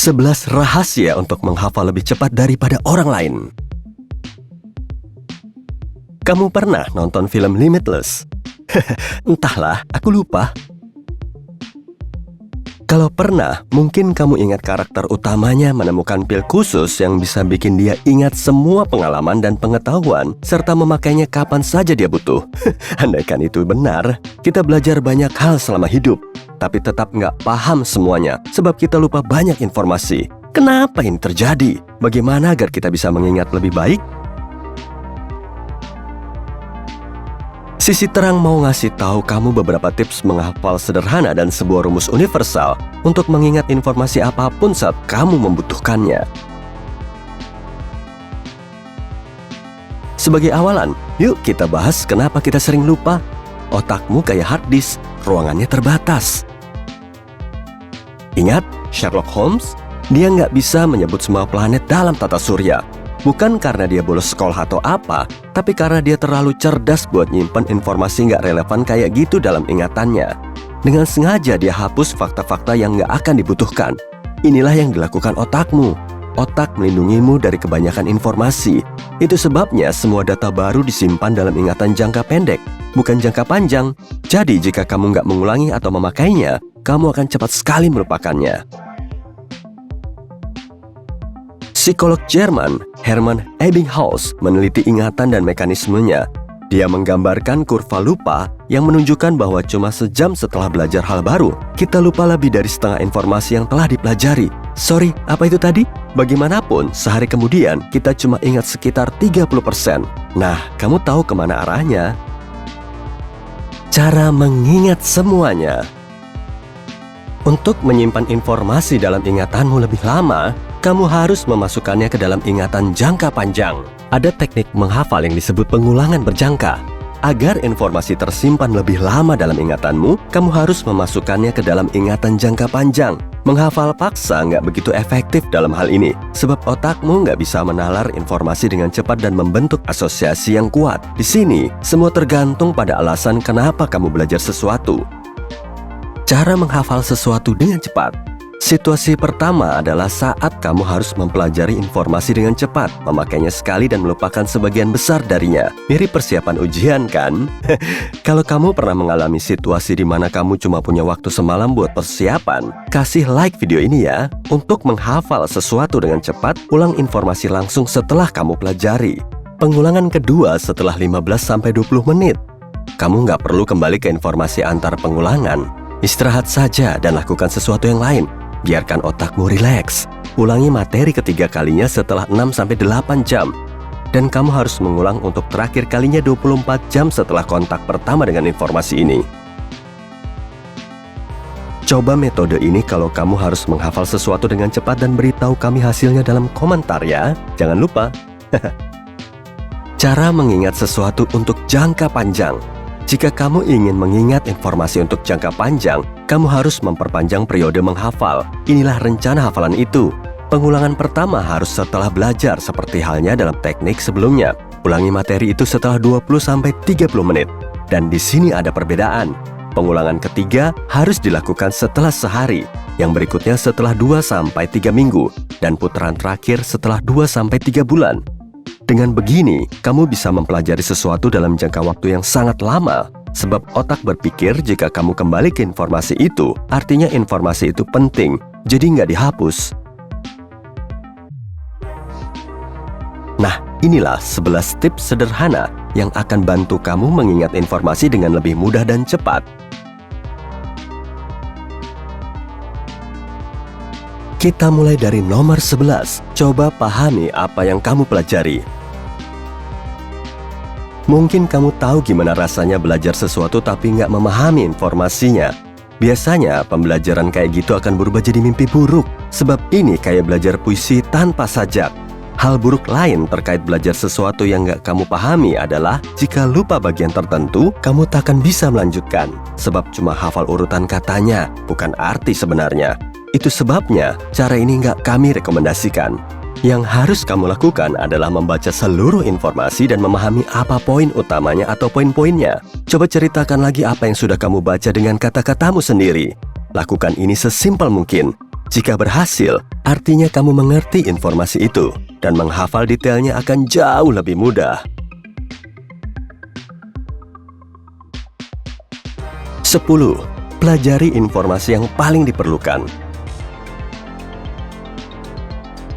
11 rahasia untuk menghafal lebih cepat daripada orang lain. Kamu pernah nonton film Limitless? Entahlah, aku lupa. Kalau pernah, mungkin kamu ingat karakter utamanya menemukan pil khusus yang bisa bikin dia ingat semua pengalaman dan pengetahuan, serta memakainya kapan saja dia butuh. Andaikan itu benar, kita belajar banyak hal selama hidup, tapi tetap nggak paham semuanya, sebab kita lupa banyak informasi. Kenapa ini terjadi? Bagaimana agar kita bisa mengingat lebih baik? Sisi Terang mau ngasih tahu kamu beberapa tips menghafal sederhana dan sebuah rumus universal untuk mengingat informasi apapun saat kamu membutuhkannya. Sebagai awalan, yuk kita bahas kenapa kita sering lupa. Otakmu kayak hard disk, ruangannya terbatas. Ingat Sherlock Holmes? Dia nggak bisa menyebut semua planet dalam tata surya. Bukan karena dia bolos sekolah atau apa, tapi karena dia terlalu cerdas buat nyimpen informasi nggak relevan kayak gitu dalam ingatannya. Dengan sengaja dia hapus fakta-fakta yang nggak akan dibutuhkan. Inilah yang dilakukan otakmu. Otak melindungimu dari kebanyakan informasi. Itu sebabnya semua data baru disimpan dalam ingatan jangka pendek, bukan jangka panjang. Jadi jika kamu nggak mengulangi atau memakainya, kamu akan cepat sekali melupakannya. Psikolog Jerman Hermann Ebbinghaus meneliti ingatan dan mekanismenya. Dia menggambarkan kurva lupa yang menunjukkan bahwa cuma sejam setelah belajar hal baru, kita lupa lebih dari setengah informasi yang telah dipelajari. Sorry, apa itu tadi? Bagaimanapun, sehari kemudian kita cuma ingat sekitar 30%. Nah, kamu tahu kemana arahnya? Cara mengingat semuanya. Untuk menyimpan informasi dalam ingatanmu lebih lama, kamu harus memasukkannya ke dalam ingatan jangka panjang. Ada teknik menghafal yang disebut pengulangan berjangka. Agar informasi tersimpan lebih lama dalam ingatanmu, kamu harus memasukkannya ke dalam ingatan jangka panjang. Menghafal paksa nggak begitu efektif dalam hal ini, sebab otakmu nggak bisa menalar informasi dengan cepat dan membentuk asosiasi yang kuat. Di sini, semua tergantung pada alasan kenapa kamu belajar sesuatu. Cara menghafal sesuatu dengan cepat. Situasi pertama adalah saat kamu harus mempelajari informasi dengan cepat, memakainya sekali dan melupakan sebagian besar darinya. Mirip persiapan ujian, kan? Kalau kamu pernah mengalami situasi di mana kamu cuma punya waktu semalam buat persiapan, kasih like video ini ya. Untuk menghafal sesuatu dengan cepat, ulang informasi langsung setelah kamu pelajari. Pengulangan kedua setelah 15-20 menit. Kamu nggak perlu kembali ke informasi antar pengulangan. Istirahat saja dan lakukan sesuatu yang lain. Biarkan otakmu rileks. Ulangi materi ketiga kalinya setelah 6-8 jam. Dan kamu harus mengulang untuk terakhir kalinya 24 jam setelah kontak pertama dengan informasi ini. Coba metode ini kalau kamu harus menghafal sesuatu dengan cepat dan beritahu kami hasilnya dalam komentar ya. Jangan lupa. Cara mengingat sesuatu untuk jangka panjang. Jika kamu ingin mengingat informasi untuk jangka panjang, kamu harus memperpanjang periode menghafal. Inilah rencana hafalan itu. Pengulangan pertama harus setelah belajar seperti halnya dalam teknik sebelumnya. Ulangi materi itu setelah 20-30 menit. Dan di sini ada perbedaan. Pengulangan ketiga harus dilakukan setelah sehari. Yang berikutnya setelah 2-3 minggu. Dan putaran terakhir setelah 2-3 bulan. Dengan begini, kamu bisa mempelajari sesuatu dalam jangka waktu yang sangat lama. Sebab otak berpikir jika kamu kembali ke informasi itu, artinya informasi itu penting, jadi nggak dihapus. Nah, inilah 11 tips sederhana yang akan bantu kamu mengingat informasi dengan lebih mudah dan cepat. Kita mulai dari nomor 11. Coba pahami apa yang kamu pelajari. Mungkin kamu tahu gimana rasanya belajar sesuatu tapi nggak memahami informasinya. Biasanya pembelajaran kayak gitu akan berubah jadi mimpi buruk. Sebab ini kayak belajar puisi tanpa sajak. Hal buruk lain terkait belajar sesuatu yang nggak kamu pahami adalah jika lupa bagian tertentu, kamu tak akan bisa melanjutkan. Sebab cuma hafal urutan katanya, bukan arti sebenarnya. Itu sebabnya cara ini nggak kami rekomendasikan. Yang harus kamu lakukan adalah membaca seluruh informasi dan memahami apa poin utamanya atau poin-poinnya. Coba ceritakan lagi apa yang sudah kamu baca dengan kata-katamu sendiri. Lakukan ini sesimpel mungkin. Jika berhasil, artinya kamu mengerti informasi itu, dan menghafal detailnya akan jauh lebih mudah. 10. Pelajari informasi yang paling diperlukan.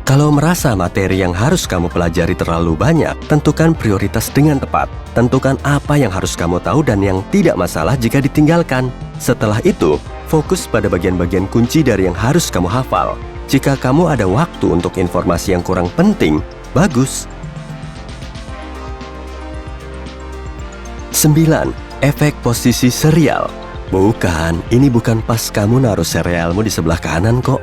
Kalau merasa materi yang harus kamu pelajari terlalu banyak, tentukan prioritas dengan tepat. Tentukan apa yang harus kamu tahu dan yang tidak masalah jika ditinggalkan. Setelah itu, fokus pada bagian-bagian kunci dari yang harus kamu hafal. Jika kamu ada waktu untuk informasi yang kurang penting, bagus. 9. Efek posisi serial. Bukan, ini bukan pas kamu naruh serialmu di sebelah kanan kok.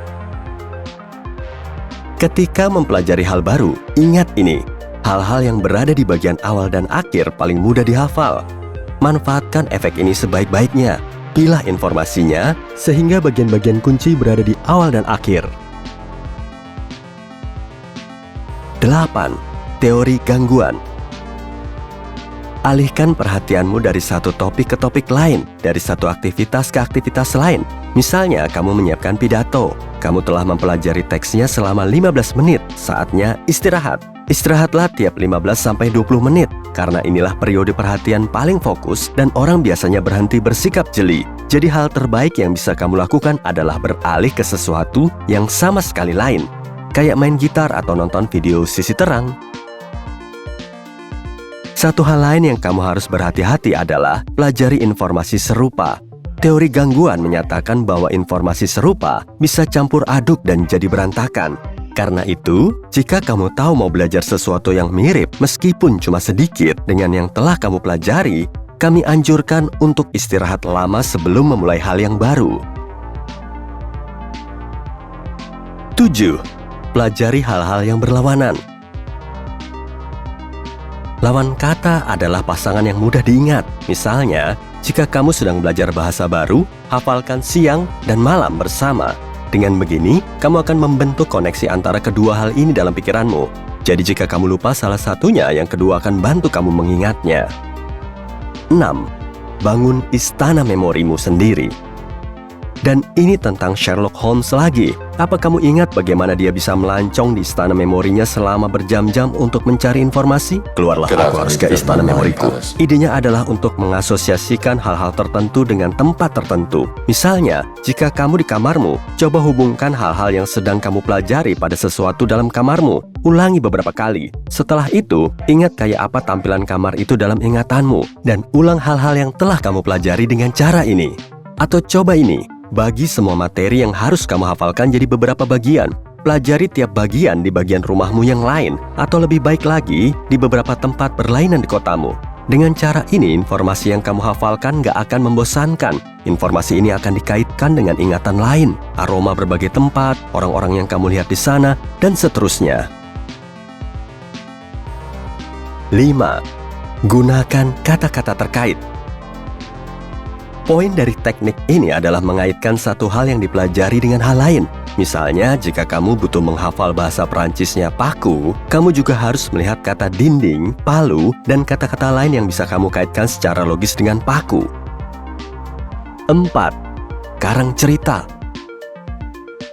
Ketika mempelajari hal baru, ingat ini. Hal-hal yang berada di bagian awal dan akhir paling mudah dihafal. Manfaatkan efek ini sebaik-baiknya. Pilah informasinya sehingga bagian-bagian kunci berada di awal dan akhir. 8. Teori gangguan. Alihkan perhatianmu dari satu topik ke topik lain, dari satu aktivitas ke aktivitas lain. Misalnya, kamu menyiapkan pidato. Kamu telah mempelajari teksnya selama 15 menit. Saatnya istirahat. Istirahatlah tiap 15-20 menit, karena inilah periode perhatian paling fokus dan orang biasanya berhenti bersikap jeli. Jadi hal terbaik yang bisa kamu lakukan adalah beralih ke sesuatu yang sama sekali lain, kayak main gitar atau nonton video sisi terang. Satu hal lain yang kamu harus berhati-hati adalah pelajari informasi serupa. Teori gangguan menyatakan bahwa informasi serupa bisa campur aduk dan jadi berantakan. Karena itu, jika kamu tahu mau belajar sesuatu yang mirip meskipun cuma sedikit dengan yang telah kamu pelajari, kami anjurkan untuk istirahat lama sebelum memulai hal yang baru. 7. Pelajari hal-hal yang berlawanan. Lawan kata adalah pasangan yang mudah diingat. Misalnya, jika kamu sedang belajar bahasa baru, hafalkan siang dan malam bersama. Dengan begini, kamu akan membentuk koneksi antara kedua hal ini dalam pikiranmu. Jadi jika kamu lupa salah satunya, yang kedua akan bantu kamu mengingatnya. 6. Bangun istana memorimu sendiri. Dan ini tentang Sherlock Holmes lagi. Apa kamu ingat bagaimana dia bisa melancong di istana memorinya selama berjam-jam untuk mencari informasi? Keluarlah, aku harus ke istana memoriku. Idenya adalah untuk mengasosiasikan hal-hal tertentu dengan tempat tertentu. Misalnya, jika kamu di kamarmu, coba hubungkan hal-hal yang sedang kamu pelajari pada sesuatu dalam kamarmu. Ulangi beberapa kali. Setelah itu, ingat kayak apa tampilan kamar itu dalam ingatanmu. Dan ulang hal-hal yang telah kamu pelajari dengan cara ini. Atau coba ini. Bagi semua materi yang harus kamu hafalkan jadi beberapa bagian. Pelajari tiap bagian di bagian rumahmu yang lain, atau lebih baik lagi, di beberapa tempat berlainan di kotamu. Dengan cara ini, informasi yang kamu hafalkan gak akan membosankan. Informasi ini akan dikaitkan dengan ingatan lain, aroma berbagai tempat, orang-orang yang kamu lihat di sana, dan seterusnya. 5. Gunakan kata-kata terkait. Poin dari teknik ini adalah mengaitkan satu hal yang dipelajari dengan hal lain. Misalnya, jika kamu butuh menghafal bahasa Perancisnya paku, kamu juga harus melihat kata dinding, palu, dan kata-kata lain yang bisa kamu kaitkan secara logis dengan paku. 4. Karang cerita.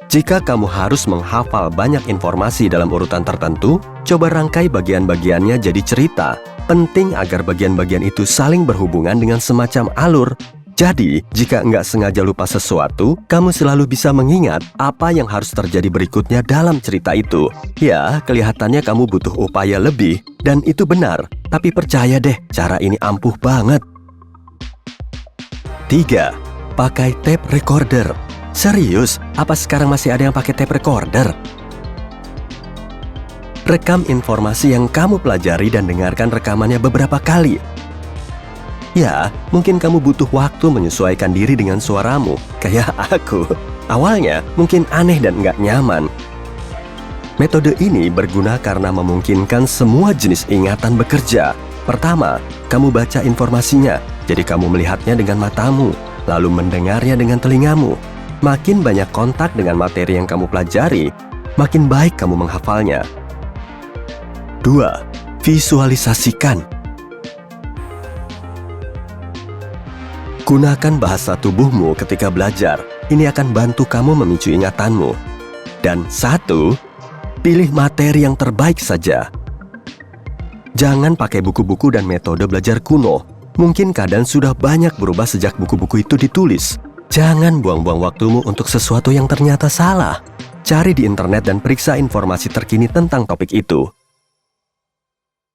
Jika kamu harus menghafal banyak informasi dalam urutan tertentu, coba rangkai bagian-bagiannya jadi cerita. Penting agar bagian-bagian itu saling berhubungan dengan semacam alur. Jadi, jika nggak sengaja lupa sesuatu, kamu selalu bisa mengingat apa yang harus terjadi berikutnya dalam cerita itu. Ya, kelihatannya kamu butuh upaya lebih, dan itu benar. Tapi percaya deh, cara ini ampuh banget. 3. Pakai tape recorder. Serius, apa sekarang masih ada yang pakai tape recorder? Rekam informasi yang kamu pelajari dan dengarkan rekamannya beberapa kali. Ya, mungkin kamu butuh waktu menyesuaikan diri dengan suaramu, kayak aku. Awalnya mungkin aneh dan nggak nyaman. Metode ini berguna karena memungkinkan semua jenis ingatan bekerja. Pertama, kamu baca informasinya, jadi kamu melihatnya dengan matamu, lalu mendengarnya dengan telingamu. Makin banyak kontak dengan materi yang kamu pelajari, makin baik kamu menghafalnya. 2. Visualisasikan. Gunakan bahasa tubuhmu ketika belajar. Ini akan bantu kamu memicu ingatanmu. Dan 1. Pilih materi yang terbaik saja. Jangan pakai buku-buku dan metode belajar kuno. Mungkin keadaan sudah banyak berubah sejak buku-buku itu ditulis. Jangan buang-buang waktumu untuk sesuatu yang ternyata salah. Cari di internet dan periksa informasi terkini tentang topik itu.